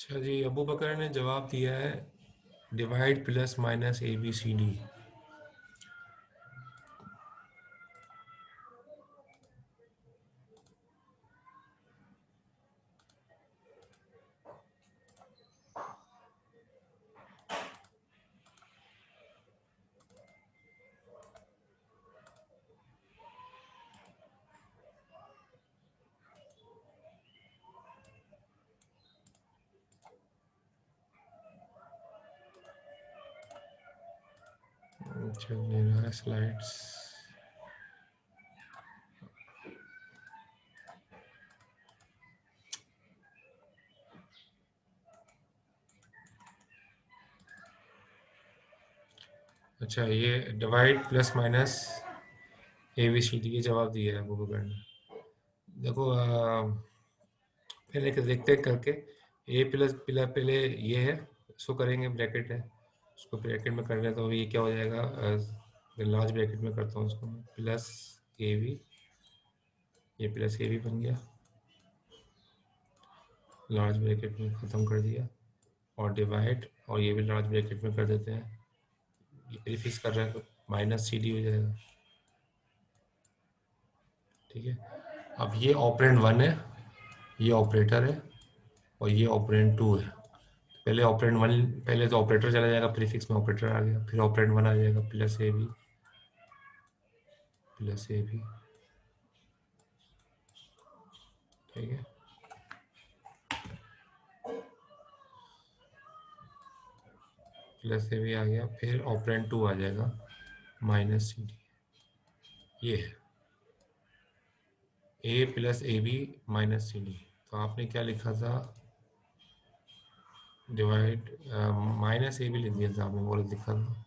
अच्छा जी, अबू बकर ने जवाब दिया है divide plus minus A B C D. चल नहीं रहा है स्लाइड्स। अच्छा, ये divide plus minus A B C D के जवाब दिया है अबू बकर ने। देखो पहले देखते हैं करके। ए प्लस पहले ये है, इसको करेंगे, ब्रैकेट है, उसको ब्रैकेट में करना है तो ये क्या हो जाएगा, लार्ज ब्रैकेट में करता हूँ उसको, प्लस ए बी, ये प्लस ए बी बन गया, लार्ज ब्रैकेट में ख़त्म कर दिया, और डिवाइड, और ये भी लार्ज ब्रैकेट में कर देते हैं, ये प्रीफिक्स कर रहे हैं तो माइनस सी डी हो जाएगा। ठीक है, अब ये ऑपरेंड 1 है, ये ऑपरेटर है, और ये ऑपरेंड 2 है। पहले ऑपरेंड 1, पहले तो ऑपरेटर चला जाएगा, प्रीफिक्स में ऑपरेटर आ गया, फिर ऑपरेंड 1 आ जाएगा, प्लस ए बी, प्लस ए बी। ठीक है, प्लस ए बी आ गया, फिर ऑपरेंड 2 आ जाएगा, माइनस सी डी। ये है a plus A B minus C d. तो आपने क्या लिखा था, डिवाइड माइनस ए बी लिख दिया था आपने, वो लिखा था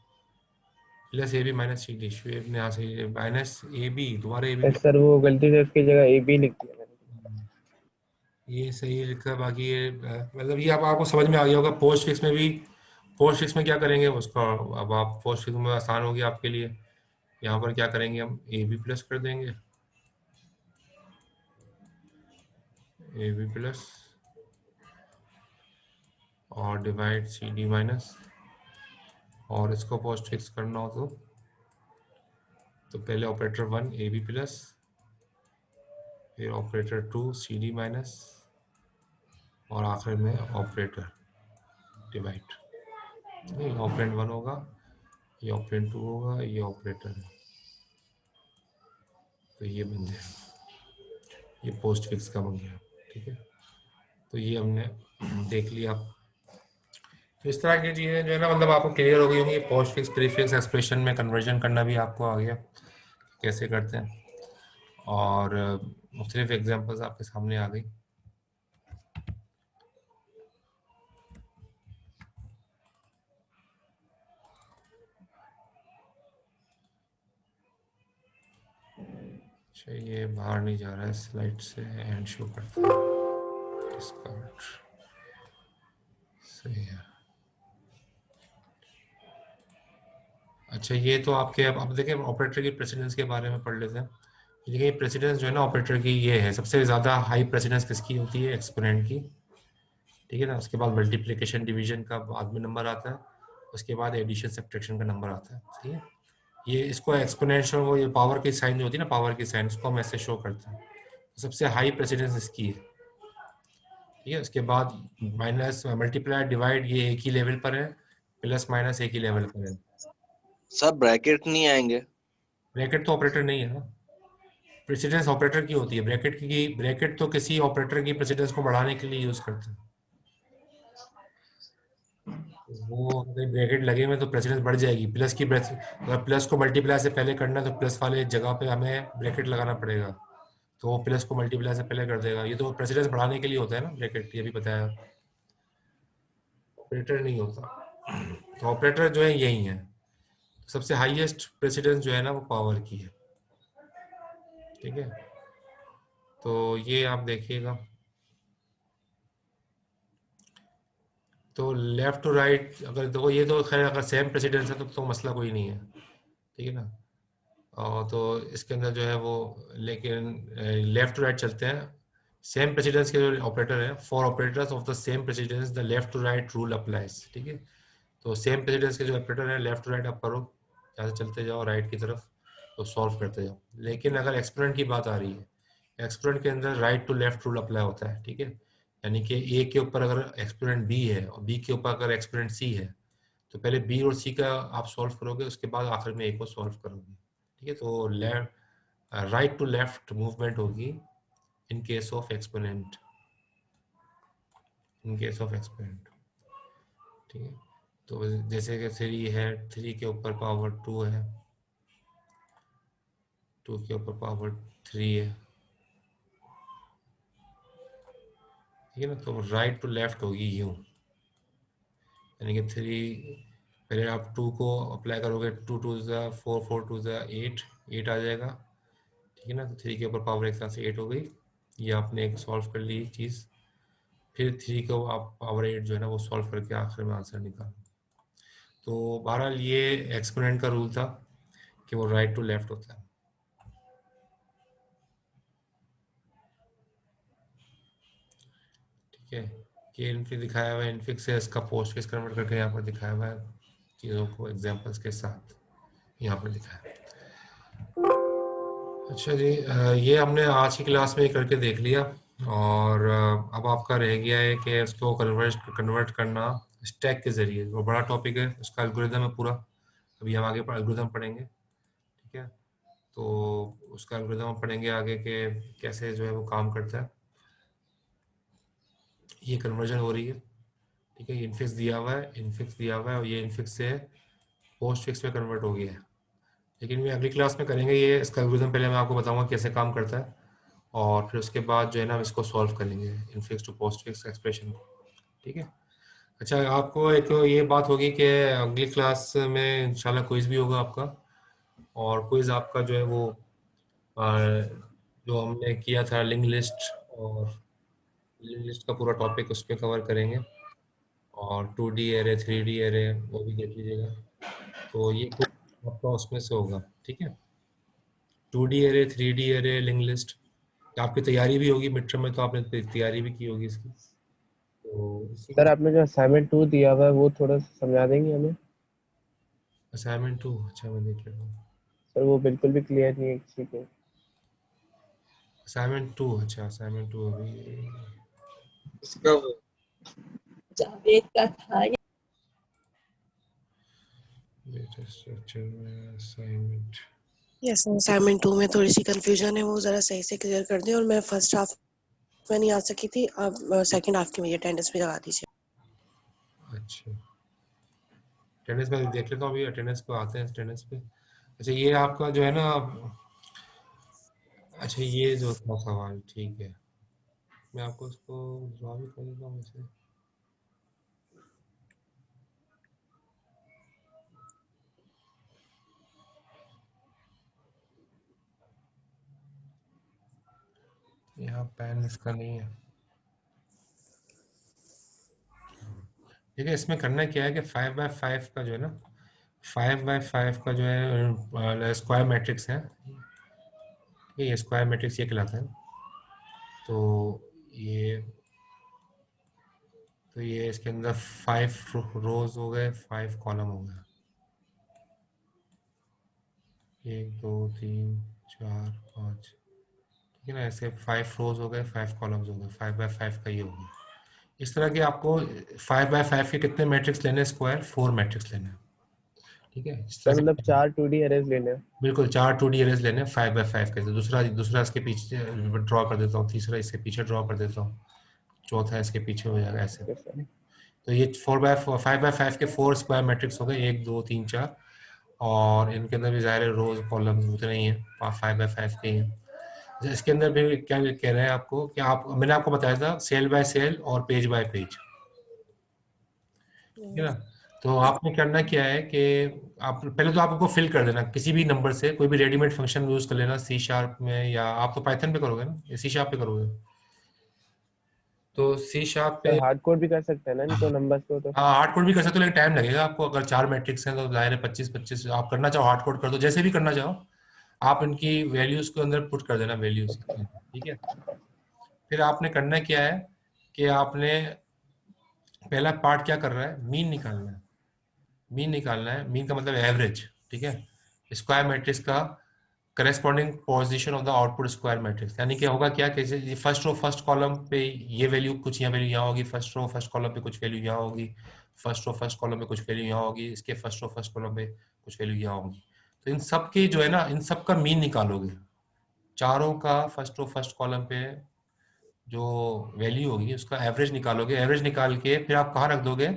plus A B minus C D. Shoaib ने यहाँ से माइनस ए बी, दोबारा ए बी लिख, सर वो गलती से उसकी जगह ए बी लिख दिया मैंने। ये सही लिखा है। बाकी ये मतलब ये अब आपको समझ में आ गया होगा। पोस्ट फिक्स में भी, पोस्ट फिक्स में क्या करेंगे उसका, अब आप पोस्ट फिक्स में आसान हो गया आपके लिए। यहाँ पर क्या करेंगे, हम ए बी प्लस कर देंगे, ए बी प्लस, और डिवाइड सी डी माइनस, और इसको पोस्ट फिक्स करना हो तो पहले ऑपरेटर 1 ए बी प्लस, फिर ऑपरेटर 2 सी डी माइनस, और आखिर में ऑपरेटर डिवाइड। नहीं, ऑपरेंड 1 होगा, ये ऑपरेंड 2 होगा, ये ऑपरेटर है, तो ये बन गया, ये पोस्ट फिक्स का बन गया। ठीक है, तो ये हमने देख लिया। तो इस तरह की चीज़ें जो है ना, मतलब आपको क्लियर हो गई होंगी। पोस्ट फिक्स प्रीफिक्स एक्सप्रेशन में कन्वर्जन करना भी आपको आ गया, कैसे करते हैं, और मुख्तलिफ एग्जांपल्स आपके सामने आ गई। अच्छा, ये बाहर नहीं जा रहा है स्लाइड से, एंड शो करता है, डिस्कार्ड, सही है। अच्छा, ये तो आपके, अब देखें ऑपरेटर की प्रेसिडेंस के बारे में पढ़ लेते हैं। देखिए प्रेसिडेंस जो है ना ऑपरेटर की, ये है सबसे ज़्यादा हाई प्रेसिडेंस किसकी होती है, एक्सपोनेंट की। ठीक है ना, उसके बाद मल्टीप्लिकेशन डिवीजन का बाद में नंबर आता है, उसके बाद एडिशन सब्ट्रैक्शन का नंबर आता है। सही है, ये इसको एक्सपोनेंशियल, वो ये पावर की साइन जो होती है ना, पावर की साइन, उसको हम ऐसे शो करते हैं। तो सबसे हाई प्रेसिडेंस इसकी है। ठीक है, उसके बाद माइनस, मल्टीप्लाई, डिवाइड, ये एक ही लेवल पर है, प्लस माइनस एक ही लेवल पर है। सब ब्रैकेट नहीं आएंगे? ब्रैकेट तो ऑपरेटर नहीं है ना, प्रेसिडेंस ऑपरेटर की होती है। ब्रैकेट तो किसी ऑपरेटर की प्रेसिडेंस को बढ़ाने के लिए यूज करते हैं। वो अगर ब्रैकेट लगे हुए तो प्रेसिडेंस बढ़ जाएगी। अगर प्लस को मल्टीप्लाई से पहले करना है तो प्लस वाले जगह पे हमें ब्रैकेट लगाना पड़ेगा, तो वो प्लस को मल्टीप्लाई से पहले कर देगा। ये तो प्रेसिडेंस बढ़ाने के लिए होता है ना ब्रैकेट, ये भी बताया, ऑपरेटर नहीं होता। तो ऑपरेटर जो है यही है। सबसे हाईएस्ट प्रेसिडेंस जो है ना वो पावर की है। ठीक है, तो ये आप देखिएगा। तो लेफ्ट टू राइट अगर देखो, ये तो खैर अगर सेम प्रेसिडेंस है तो मसला कोई नहीं है। ठीक है ना, और तो इसके अंदर जो है वो, लेकिन लेफ्ट टू राइट चलते हैं। सेम प्रेसिडेंस के जो ऑपरेटर है, for operators of the same precedence the left to right rule applies, ठीक है। तो सेम प्रेसिडेंस के जो ऑपरेटर है, लेफ्ट टू राइट आप करो, यहाँ से चलते जाओ राइट की तरफ, तो सॉल्व करते जाओ। लेकिन अगर एक्सपोनेंट की बात आ रही है, एक्सपोनेंट के अंदर right to left rule apply होता है, ठीक है। यानी कि ए के ऊपर अगर एक्सपोनेंट बी है और बी के ऊपर अगर एक्सपोनेंट सी है, तो पहले बी और सी का आप सॉल्व करोगे, उसके बाद आखिर में ए को सॉल्व करोगे, ठीक है। तो राइट टू लेफ्ट मूवमेंट होगी in case of exponent, in case of exponent, ठीक है। तो जैसे कि 3 है, 3 के ऊपर पावर 2 है, 2 के ऊपर पावर 3 है, ठीक है ना। तो राइट टू लेफ्ट होगी यूं, यानी कि 3, पहले आप 2 को अप्लाई करोगे, 2 2 ज़ा 4, 4 2 ज़ा 8, 8 आ जाएगा, ठीक है ना। तो 3 के ऊपर पावर एक साथ से 8 हो गई, ये आपने एक सॉल्व कर ली चीज़। फिर 3 को आप पावर 8 जो है ना वो सॉल्व करके आखिर में आंसर निकालो। तो बहरहाल ये एक्सपोनेंट का रूल था कि वो राइट टू लेफ्ट होता है, ठीक है। ये इनफिक्स दिखाया हुआ है, इनफिक्स से इसका पोस्ट फिक्स कन्वर्ट करके यहाँ पर दिखाया हुआ है चीज़ों को एग्जांपल्स के साथ यहाँ पर दिखाया है। अच्छा जी, ये हमने आज की क्लास में करके देख लिया, और अब आपका रह गया है कि उसको कन्वर्ट करना स्टैक के ज़रिए। वो बड़ा टॉपिक है, उसका एल्गोरिदम है पूरा, अभी हम आगे पर एल्गोरिदम पढ़ेंगे, ठीक है। तो उसका एल्गोरिदम हम पढ़ेंगे आगे के कैसे जो है वो काम करता है। ये कन्वर्जन हो रही है, ठीक है। इनफिक्स दिया हुआ है, इनफिक्स दिया हुआ है, और ये इनफिक्स से पोस्ट फिक्स में कन्वर्ट हो गया है। लेकिन मैं अगली क्लास में करेंगे ये इसका एल्गोरिदम, पहले मैं आपको बताऊंगा कैसे काम करता है, और फिर उसके बाद जो है ना हम इसको सॉल्व करेंगे infix to postfix expression को, ठीक है। अच्छा, आपको एक तो ये बात होगी कि अगली क्लास में इंशाल्लाह क्विज भी होगा आपका, और क्विज आपका जो है वो जो हमने किया था लिंक लिस्ट, और लिंक लिस्ट का पूरा टॉपिक उस पर कवर करेंगे, और 2D एरे 3D एरे वो भी देख लीजिएगा। तो ये कुछ आपका उसमें से होगा, ठीक है। 2D array 3D array link list, आपकी तैयारी भी होगी मिड टर्म में, तो आपने तैयारी भी की होगी इसकी, तो इसी सर के आपने जो असाइनमेंट 2 दिया हुआ है वो थोड़ा सा समझा देंगे हमें? असाइनमेंट 2, अच्छा मैं देख लेता हूँ। सर वो बिल्कुल भी क्लियर नहीं है किसी को। असाइनमेंट 2, अच्छा असाइनमेंट 2 अभी इसका वो जावेद का था। डेटा स्ट्रक्चर में असाइनमेंट, यस, असाइनमेंट 2 में थोड़ी सी कंफ्यूजन है, वो जरा सही से क्लियर कर दें। और मैं फर्स्ट हाफ में नहीं आ सकी थी, अब सेकंड हाफ की मेरी अटेंडेंस भी लगा दीजिए। अच्छा अटेंडेंस में देख लेता हूँ, अभी अटेंडेंस पे आते हैं, अटेंडेंस पे। अच्छा ये आपका जो है ना, अच्छा ये जो था सवाल, ठीक है, मैं आपको इसको ड्रॉ भी कर देता हूँ वैसे। यहाँ पेन इसका नहीं है, ठीक है। इसमें करना क्या है कि 5x5 का जो है ना, 5x5 का जो है स्क्वायर मैट्रिक्स है, ये स्क्वायर मैट्रिक्स ये कहलाता है। तो ये तो ये इसके अंदर 5 रोज हो गए, 5 कॉलम हो गए, 1 2 3 4 5, ठीक है ना। ऐसे 5 रोज हो गए, 5 कॉलम्स हो गए, 5x5 का ये हो गया। इस तरह के आपको 5x5 के कितने मैट्रिक्स लेने, स्क्वायर 4 मैट्रिक्स लेने हैं, ठीक है। इस तरह सर मतलब से 4 2D एरेज लेने हैं। बिल्कुल 4 2D एरेज लेने हैं 5x5 के। तो दूसरा दूसरा इसके पीछे ड्रॉ कर देता हूँ, तीसरा इसके पीछे ड्रॉ कर देता हूँ, चौथा इसके पीछे हो जाएगा ऐसे। Okay sir. तो ये 5x5 के 4 स्क्वायर मैट्रिक्स हो गए, 1 2 3 4, और इनके अंदर भी ज़ाहिर है रोज कॉलम्स उतने ही हैं, 5x5 के ही हैं। अच्छा, इसके अंदर भी क्या कह रहे हैं आपको कि आप, मैंने आपको बताया था सेल बाय सेल और पेज बाय पेज, ठीक है ना। तो आपने करना क्या है कि आप पहले तो आपको फिल कर देना किसी भी नंबर से, कोई भी रेडीमेड फंक्शन यूज कर लेना C# में, या आप तो पाइथन पे करोगे ना या C# पे करोगे, तो C# सर पे। हार्ड कोड भी कर सकते हैं ना इनको नंबर्स को तो? हाँ हार्ड कोड भी कर सकते हो, लेकिन टाइम लगेगा आपको। अगर 4 मैट्रिक्स हैं तो जाहिर है 25 25 आप करना चाहो हार्ड कोड कर दो, जैसे भी करना चाहो आप इनकी वैल्यूज को अंदर पुट कर देना, वैल्यूज, ठीक है। फिर आपने करना क्या है कि आपने पहला पार्ट क्या कर रहा है, मीन निकालना है। मीन निकालना है, मीन का मतलब एवरेज, ठीक है, स्क्वायर मैट्रिक्स का corresponding position of the output square matrix. यानी कि होगा क्या कि फर्स्ट रो फर्स्ट कॉलम पे ये वैल्यू कुछ, यहाँ वैल्यू यहाँ होगी, फर्स्ट रो फर्स्ट कॉलम पे कुछ वैल्यू यहाँ होगी, फर्स्ट रो फर्स्ट कॉलम पे कुछ वैल्यू यहाँ होगी, इसके फर्स्ट रो फर्स्ट कॉलम पे कुछ वैल्यू यहाँ होगी। तो इन सब की जो है ना, इन सब का मीन निकालोगे, चारों का फर्स्ट रो फर्स्ट कॉलम पे जो वैल्यू होगी उसका एवरेज निकालोगे। एवरेज निकाल के फिर आप कहाँ रख दोगे,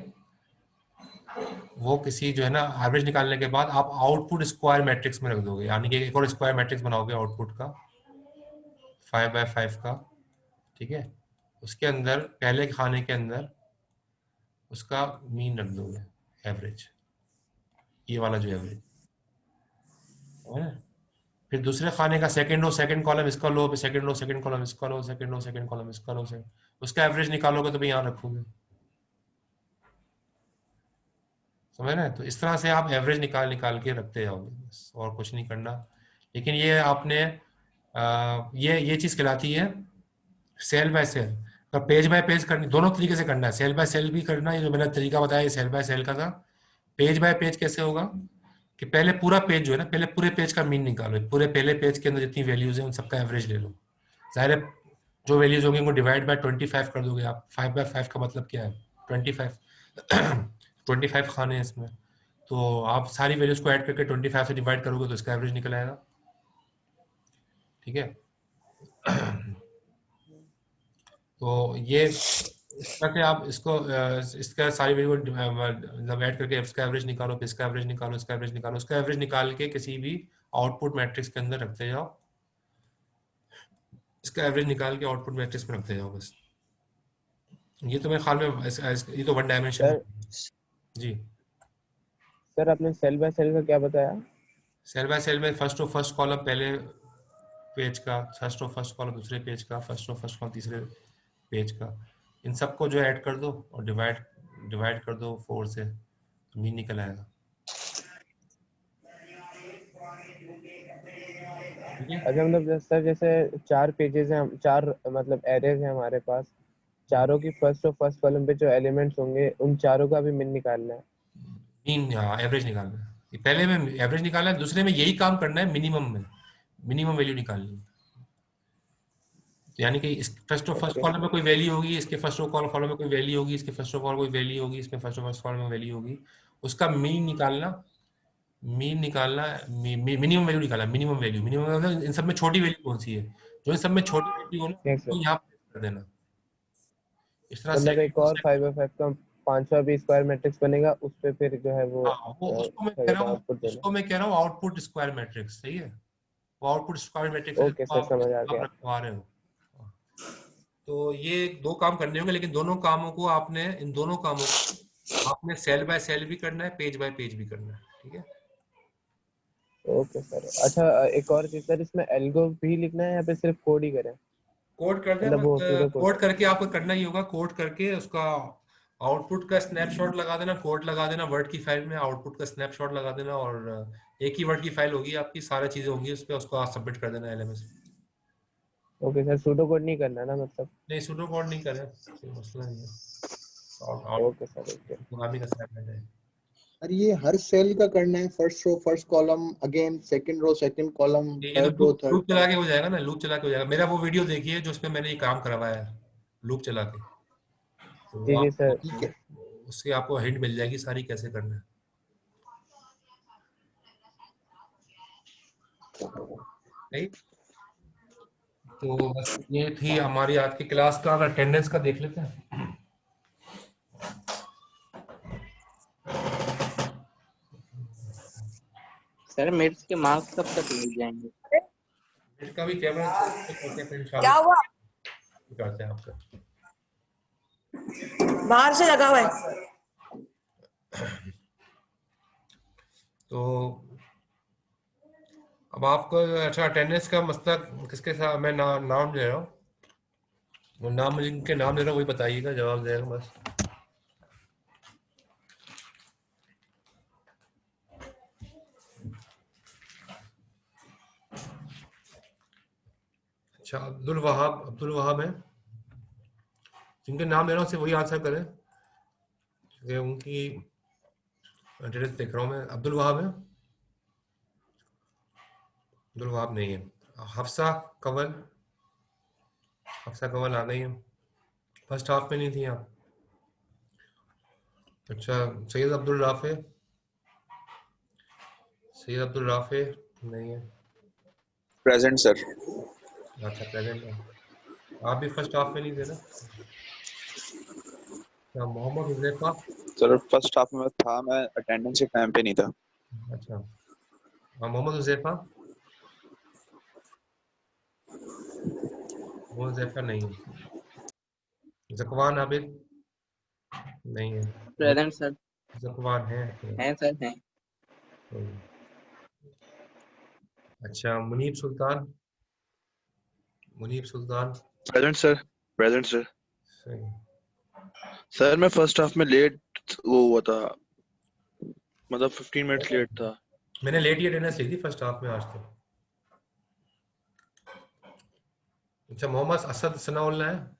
वो किसी जो है ना, एवरेज निकालने के बाद आप आउटपुट स्क्वायर मैट्रिक्स में रख दोगे। यानी कि एक और स्क्वायर मैट्रिक्स बनाओगे आउटपुट का 5x5 का, ठीक है। उसके अंदर पहले खाने के अंदर उसका मीन रख दोगे, एवरेज, ये वाला जो एवरेज है ना। फिर दूसरे खाने का सेकंड रो सेकंड कॉलम इसका लो, सेकंड रो सेकंड कॉलम इसका लो, सेकंड रो सेकंड कॉलम इसका लो, से उसका एवरेज निकालोगे तो भाई यहाँ रखोगे, समझ रहे हैं। तो इस तरह से आप एवरेज निकाल निकाल के रखते जाओगे, बस और कुछ नहीं करना। लेकिन ये आपने ये चीज कहलाती है सेल बाय सेल। तो पेज बाय पेज करनी, दोनों तरीके से करना है, सेल बाय सेल भी करना है, ये जो मैंने तरीका बताया ये सेल बाय सेल का था। पेज बाय पेज कैसे होगा कि पहले पूरा पेज जो है ना, पहले पूरे पेज का मीन निकालो, पूरे पहले पेज के अंदर जितनी वैल्यूज है उन सबका एवरेज ले लो। जाहिर है जो वैल्यूज होंगी उनको डिवाइड बाय 25 कर दोगे आप। 5/5 का मतलब क्या है, 25 25 खाने हैं इसमें, तो आप सारी वैल्यूज को ऐड करके 25 से डिवाइड करोगे तो इसका एवरेज निकल आएगा, ठीक है। तो ये इस तरह से आप इसको इसका सारी वैल्यू मतलब ऐड करके इसका एवरेज निकालो, फिर इसका एवरेज निकालो, इसका एवरेज निकालो, इसका एवरेज निकाल के किसी भी आउटपुट मैट्रिक्स के अंदर रखते जाओ, इसका एवरेज निकाल के आउटपुट मैट्रिक्स में रखते जाओ बस। ये तो मेरे ख्याल में ये तो वन डायमेंशन सर जी। सर आपने सेल बाय सेल का क्या बताया? सेल बाय सेल में फर्स्ट रो फर्स्ट कॉलम पहले पेज का, फर्स्ट रो फर्स्ट कॉलम दूसरे पेज का, फर्स्ट रो फर्स्ट कॉलम तीसरे पेज का, इन सबको जो ऐड कर दो और डिवाइड डिवाइड कर दो 4 से, मीन निकल आएगा, ठीक है। अच्छा मतलब सर जैसे 4 पेजेस हैं, 4 मतलब एरेज हैं हमारे पास, चारों की फर्स्ट और फर्स्ट कॉलम पे जो एलिमेंट्स होंगे उन चारों का भी मीन निकालना है। मीन, हाँ, एवरेज निकालना है। ये पहले में एवरेज निकालना है, दूसरे में यही काम करना है, मिनिमम में मिनिमम वैल्यू निकालनी है। तो यानी कि इस फर्स्ट और फर्स्ट ओके कॉलम में कोई वैल्यू होगी, इसके फर्स्ट और कॉलम में कोई वैल्यू होगी, इसके फर्स्ट और कॉलम कोई वैल्यू होगी, इसमें फर्स्ट और फर्स्ट कॉलम में वैल्यू होगी, उसका मीन निकालना। मीन निकालना, मिनिमम वैल्यू निकालना, मिनिमम मतलब इन सब में छोटी वैल्यू कौन सी है, जो इन सब में छोटी वैल्यू हो ना यस सर। तो यहाँ कर देना। इस तरह मतलब एक और 5/5 का 5वां भी स्क्वायर मैट्रिक्स बनेगा, उस पे फिर जो है वो हाँ, वो उसको मैं क्या कह कहते रहा हैं हूँ, आउटपुट देना। आउटपुट स्क्वायर मैट्रिक्स, सही है। वो आउटपुट स्क्वायर मैट्रिक्स है ओके जिसको सर समझ आ आप गया। रखवा रहे हो। तो ये दो काम करने होंगे, लेकिन दोनों कामों को आपने, इन दोनों कामों को आपने सेल बाय सेल भी करना है, पेज बाय पेज भी करना है, ठीक है। Okay sir. अच्छा एक और चीज सर, इसमें एल्गो भी लिखना है या फिर सिर्फ कोड ही करें? कोड कर दें मतलब बस, वो सूडो कोड। कोड करके आपको करना ही होगा, कोड करके उसका आउटपुट का स्नैपशॉट लगा देना, कोड लगा देना वर्ड की फाइल में, आउटपुट का स्नैपशॉट लगा देना, और एक ही वर्ड की फाइल होगी आपकी, सारी चीजें होंगी उस पर, उसको आप सबमिट कर देना LMS. Okay sir pseudo code नहीं करना ना मतलब? नहीं, सुडो कोड नहीं करें, कोई मसला नहीं है, okay sir okay. Programming assignment है। और ये हर सेल का करना है, first row first column, again second row second column, ये तो third row loop third loop चला कॉलम। के हो जाएगा ना, लूप चला के हो जाएगा। मेरा वो वीडियो देखिए जो उसमें मैंने ये काम करवाया है लूप चला के, तो वो जी जी सर। ठीक है। उससे आपको हिंट मिल जाएगी सारी कैसे करना है, सही। तो बस ये थी हमारी आज की क्लास का। अटेंडेंस का देख लेते हैं। सर मेथ्स के मार्क्स कब तक मिल जाएंगे? इसका भी कैमरा करते हैं, फिर क्या इंशाल्लाह हुआ? करते हैं आपका। बाहर से लगा हुआ है। तो अब आपको, अच्छा, अटेंडेंस का मसला किसके साथ मैं नाम ले रहा हूँ, वो नाम जिनके नाम ले रहा हूँ वही बताइएगा, जवाब देगा बस। अच्छा, अब्दुल वहाब है। जिनके नाम ले रहा हूँ सिर्फ वही आंसर करें, क्योंकि उनकी एड्रेस देख रहा हूँ मैं। अब्दुल वहाब है? अब्दुल वहाब नहीं है। हफ्सा कंवल, हफ्सा कंवल आ गई है, फर्स्ट हाफ में नहीं थी आप। अच्छा, सैयद अब्दुल राफे, सैयद अब्दुल राफे नहीं है। Present sir. अच्छा, प्रेजेंट है। आप भी फर्स्ट हाफ में नहीं थे ना? क्या Mohammad Huzaifa? Sir first half में था, मैं अटेंडेंस के टाइम पे नहीं था। अच्छा, हाँ, मोहम्मद हुजैफा, मोहम्मद हुजैफा नहीं है। ज़कवान आबिद नहीं है। Present sir. ज़कवान है? हैं सर, हैं। नहीं। अच्छा, मुनीब सुल्तान, मुनीब सुल्तान प्रेजेंट सर। Present sir. सही। सर मैं फर्स्ट हाफ में लेट वो हुआ था, मतलब 15 मिनट्स लेट था। मैंने लेट ही अटेंडेंस ली थी फर्स्ट हाफ में आज तो। अच्छा, मोहम्मद असद सनाउल्लाह है?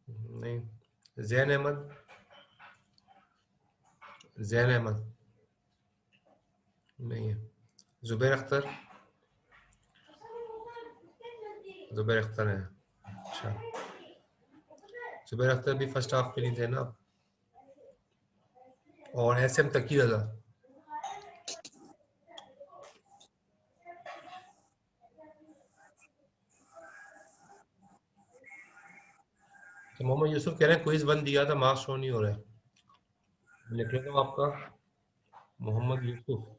नहीं। जैन अहमद, जैन अहमद नहीं है। जुबैर अख्तर, जुबैर अख्तर है। अच्छा, जुबैर अख्तर भी फर्स्ट हाफ में नहीं थे ना। और एसएम तकी रजा, तो मोहम्मद यूसुफ कह रहे हैं क्विज 1 दिया था, मार्क्स शो नहीं हो रहे। लिख लेता हूँ आपका, मोहम्मद यूसुफ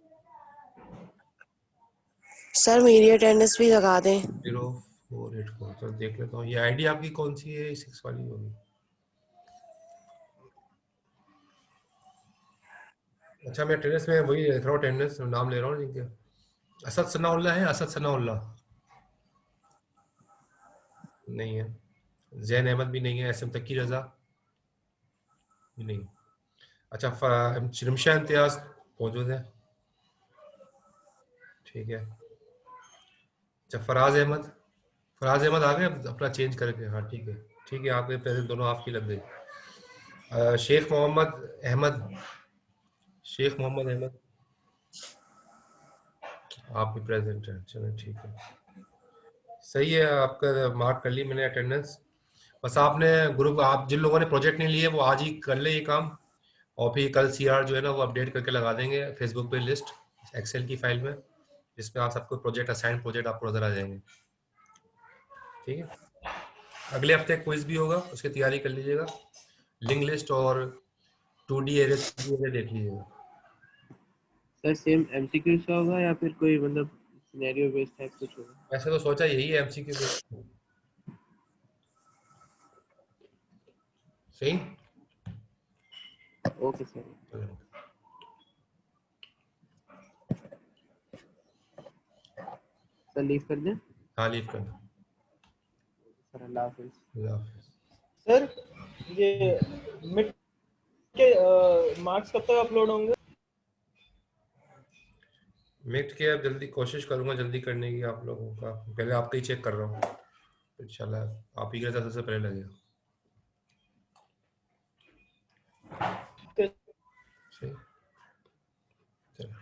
सर मेरी अटेंडेंस भी लगा दें। 0484। तो देख लेता हूँ ये आईडी आपकी कौन सी है, 6 वाली होगी। अच्छा, मैं अटेंडेंस में वही देख रहा हूँ, अटेंडेंस नाम ले रहा हूँ जिनके। असद सनाउल्लाह है? असद सनाउल्लाह नहीं है। जैन अहमद भी नहीं है। एसएम तकी रजा भी नहीं। अच्छा, शर्मशा इम्तियाज मौजूद है? ठीक है। अच्छा, फराज अहमद, फराज अहमद आ गए अपना चेंज करके? हाँ ठीक है, ठीक है, आपके प्रेजेंट दोनों आपकी लग गई। शेख मोहम्मद अहमद, शेख मोहम्मद अहमद आप भी प्रेजेंट हैं, चलो ठीक है, सही है। आपका मार्क कर ली मैंने अटेंडेंस। बस आपने ग्रुप, आप जिन लोगों ने प्रोजेक्ट नहीं लिए वो आज ही कर ले ये काम, और फिर कल सीआर जो है ना वो अपडेट करके लगा देंगे फेसबुक पे लिस्ट एक्सेल की फाइल में, जिसमें आप सबको प्रोजेक्ट असाइन प्रोजेक्ट आपको नजर आ जाएंगे। ठीक है, अगले हफ्ते क्विज भी होगा, उसकी तैयारी कर लीजिएगा। लिंक लिस्ट और 2D एरे 3D एरे देख लीजिएगा। सर सेम एमसीक्यू का होगा या फिर कोई मतलब सिनेरियो बेस्ड टाइप कुछ होगा? वैसे तो सोचा यही है एमसीक्यू पे। सही। Okay sir. सर लीव कर दें? हाँ, लीव कर दो। सर अल्लाह हाफिज। अल्लाह हाफिज़। सर ये मिड के मार्क्स कब तक अपलोड होंगे? मिड के अब जल्दी कोशिश करूंगा जल्दी करने की आप लोगों का, पहले आपका ही चेक कर रहा हूँ, इंशाल्लाह आप ही के साथ सबसे पहले लगेगा। तो सही, चलो।